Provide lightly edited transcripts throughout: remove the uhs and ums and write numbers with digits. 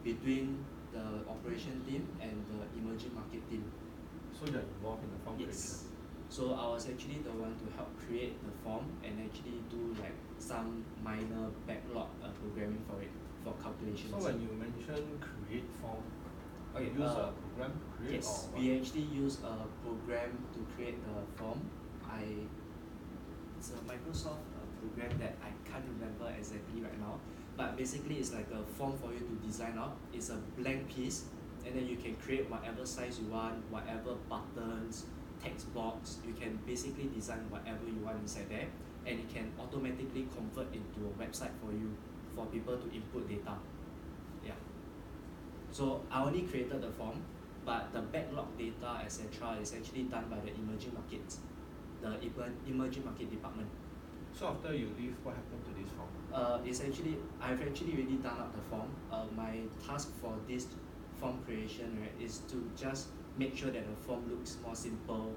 between the operation team and the emerging market team. So you're involved in the form creation? So I was actually the one to help create the form and actually do like some minor backlog programming for it, for calculations. So when you mention create form, okay, you use a program to create? Yes, or we actually use a program to create the form. It's a Microsoft program that I can't remember exactly right now, but basically it's like a form for you to design out. It's a blank piece, and then you can create whatever size you want, whatever buttons, text box. You can basically design whatever you want inside there, and it can automatically convert into a website for you, for people to input data. Yeah. So I only created the form, but the backlog data, etc., is actually done by the emerging markets, the emerging market department. So after you leave, what happened to this form? I've actually already done up the form. My task for this form creation, right, is to just make sure that the form looks more simple,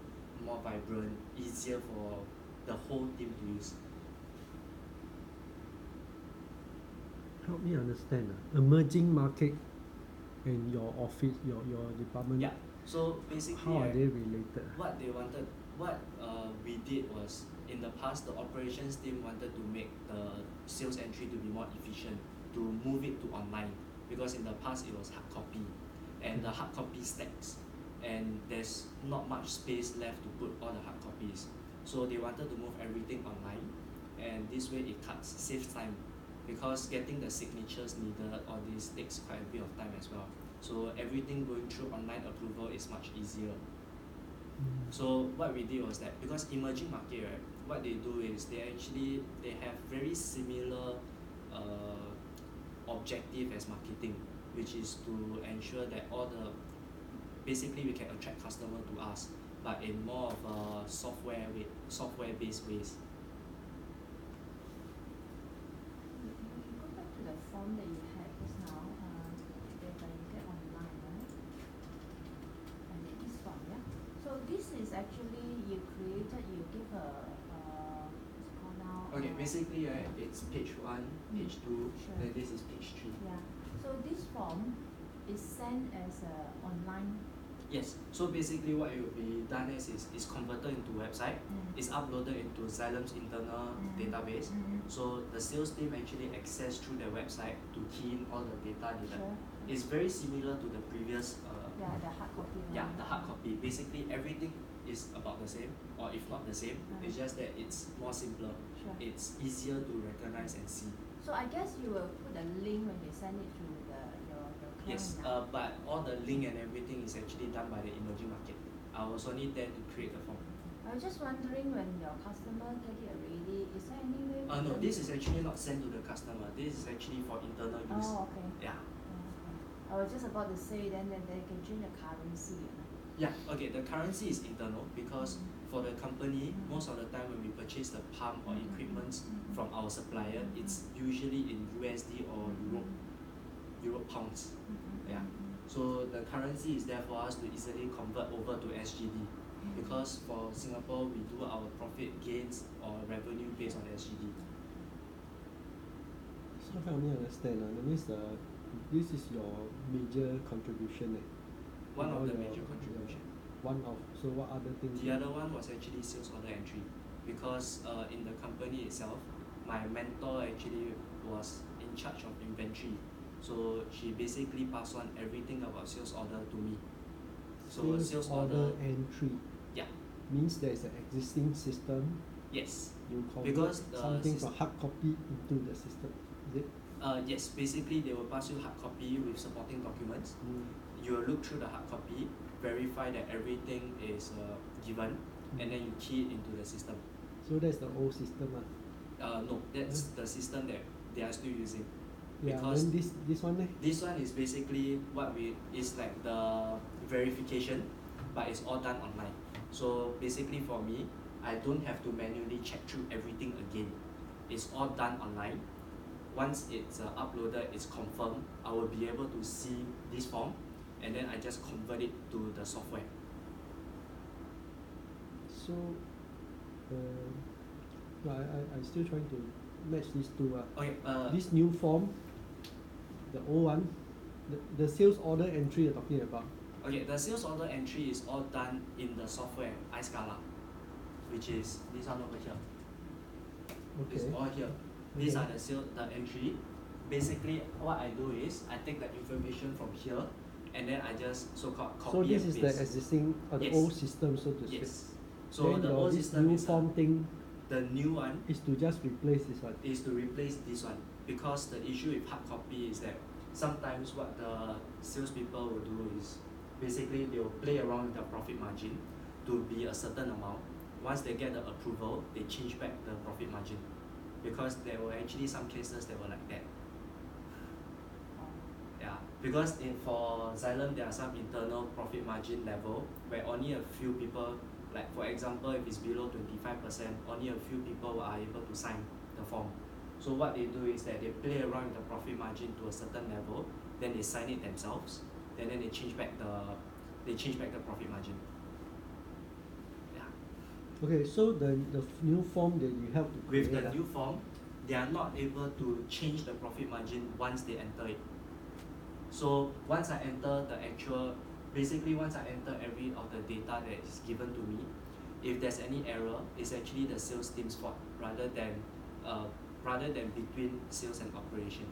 more vibrant, easier for the whole team to use. Help me understand. Emerging market and your office, your department. Yeah. So basically, how are they related? What they wanted, what we did was, in the past, the operations team wanted to make the sales entry to be more efficient, to move it to online, because in the past it was hard copy, and the hard copy stacks, and there's not much space left to put all the hard copies. So they wanted to move everything online, and this way it saves time, because getting the signatures needed, all this takes quite a bit of time as well. So everything going through online approval is much easier. So what we did was that, because emerging market, right, what they do is they have very similar objective as marketing, which is to ensure that basically we can attract customer to us, but in more of a software based ways. Go back to the form that you had just now, that you get online, right? And this form, yeah. So this is actually you created. You give a what's it called now? Okay, basically, right, it's page 1, page 2, sure. then this is page 3. Yeah. So this form is sent as a online. Yes. So basically, what it will be done is converted into website. It's uploaded into Xylem's internal database. So the sales team actually access through the website to key in all the data needed. Sure. It's very similar to the previous. The hard copy. Yeah, the hard copy. Basically, everything is about the same, or if not the same. It's just that it's more simpler. Sure. It's easier to recognize and see. So I guess you will put a link when you send it to your client. Yes, but all the link and everything is actually done by the emerging market. I was only there to create the form. I was just wondering, when your customer get it already, is there any way? No, this is actually not sent to the customer. This is actually for internal use. Oh, okay. Yeah. Okay. I was just about to say then they can change the currency. Yeah, okay, the currency is internal, because for the company, most of the time when we purchase the pump or equipment from our supplier, it's usually in USD or Euro pounds. Yeah. So the currency is there for us to easily convert over to SGD, because for Singapore we do our profit gains or revenue based on SGD. So help me understand. That means this is your major contribution. One of the major contribution. So what other things? The other one was actually sales order entry, because in the company itself, my mentor actually was in charge of inventory. So she basically passed on everything about sales order to me. So sales order entry. Yeah. Means there is an existing system. Yes. You convert something from hard copy into the system. Is it? Yes. Basically, they will pass you hard copy with supporting documents. You will look through the hard copy, verify that everything is given, and then you key it into the system. So that's the old system. No, that's the system that they are still using. Yeah, because then this one. This one is basically is like the verification, but it's all done online. So basically for me, I don't have to manually check through everything again. It's all done online. Once it's uploaded, it's confirmed, I will be able to see this form, and then I just convert it to the software. So, I still trying to match these two. Okay. This new form, the old one, the sales order entry you're talking about. Okay, the sales order entry is all done in the software iScala, which is this one over here. It's Okay. all here. These Okay. are the entry. Basically, what I do is I take the information from here, and then I just so-called So copy this and is paste. the existing or the Yes. old system, so to speak. Yes. So then the your old this system new is form thing the new one is to just replace this one. is to replace this one, because the issue with hard copy is that sometimes what the salespeople will do is basically they will play around with the profit margin to be a certain amount. Once they get the approval, they change back the profit margin, because there were actually some cases that were like that. Yeah, because for Xylem there are some internal profit margin level where only a few people, like for example if it's below 25%, only a few people are able to sign the form. So what they do is that they play around with the profit margin to a certain level, then they sign it themselves, and then they change back the profit margin. Yeah. Okay, so the new form that you help to create. With the new form, they are not able to change the profit margin once they enter it. So once I enter the actual, basically once I enter every of the data that is given to me, if there's any error, it's actually the sales team's fault rather than between sales and operation.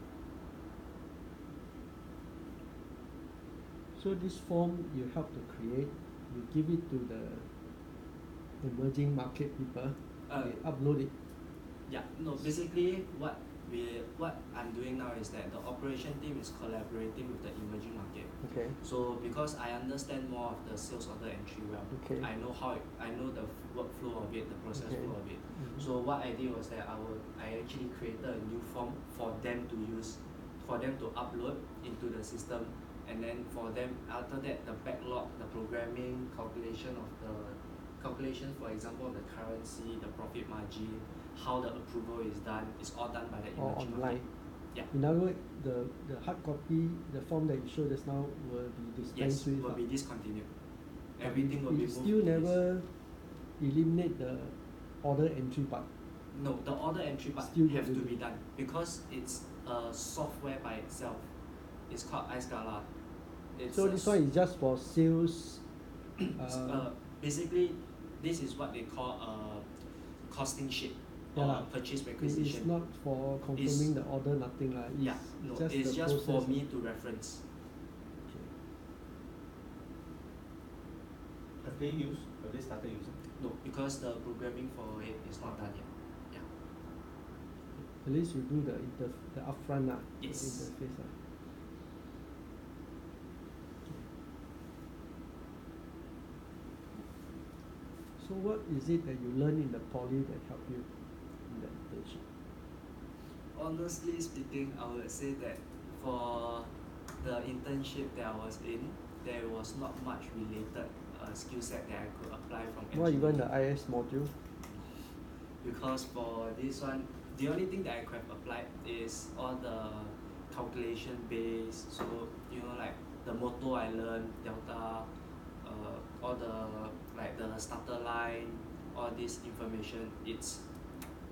So this form you help to create, you give it to the emerging market people, they upload it. Yeah, no, basically what I'm doing now is that the operation team is collaborating with the emerging market. Okay. So because I understand more of the sales order entry well, Okay. I know the workflow of it, the process Okay. flow of it. Mhm. So what I did was that I actually created a new form for them to use, for them to upload into the system, and then for them after that the backlog, the programming, calculation, for example, of the currency, the profit margin, how the approval is done, is all done by the Or emerging online. market. Yeah. In other words, the hard copy, the form that you showed just now will be dispensed Yes, with. will be discontinued. But Everything will be it moved still to this. never eliminate the order entry part. No, the order entry part Still have got to to be do. done because it's a software by itself. It's called iScala. It's So this one is just for sales. basically this is what they call a costing sheet Yeah or lah. purchase It requisition. is not for confirming the order, nothing lah. It's Yeah, no, just it's the just for process. me to reference. Okay. Have they started using? No, because the programming for it is not done yet. Yeah. At least you do the upfront lah. Yes. The interface lah. So what is it that you learn in the poly that help you in that internship? Honestly speaking, I would say that for the internship that I was in, there was not much related skill set that I could apply from Why even engineering. the IS module? Because for this one, the only thing that I could have applied is all the calculation based. So you know, like the motto I learned, delta, all the like the starter line, all this information. It's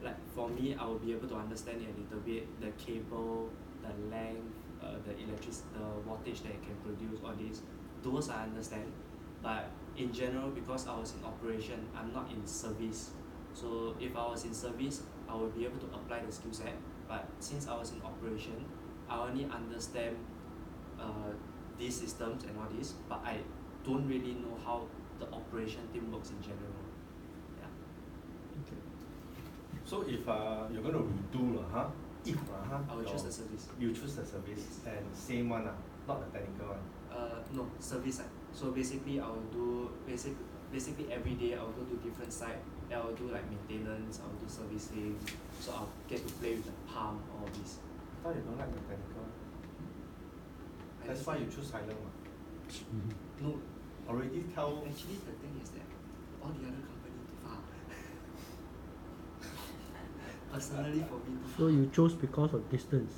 like for me, I will be able to understand it a little bit. The cable, the length, the wattage that it can produce, all these, those I understand. But in general, because I was in operation, I'm not in service. So if I was in service, I would be able to apply the skill set. But since I was in operation, I only understand these systems and all this, but I don't really know how the operation team works in general. Yeah. Okay. So if you're going to redo if I will choose the service. You choose the service and same one not the technical one. No, service side. So basically I will do basically every day I will go to different site. Then I will do like maintenance, I will do servicing. So I'll get to play with the pump, all this. I thought you don't like the technical one. That's why you choose silent one. No, Already tell. actually the thing is that all the other company too far. Personally for me too So far. you chose because of distance.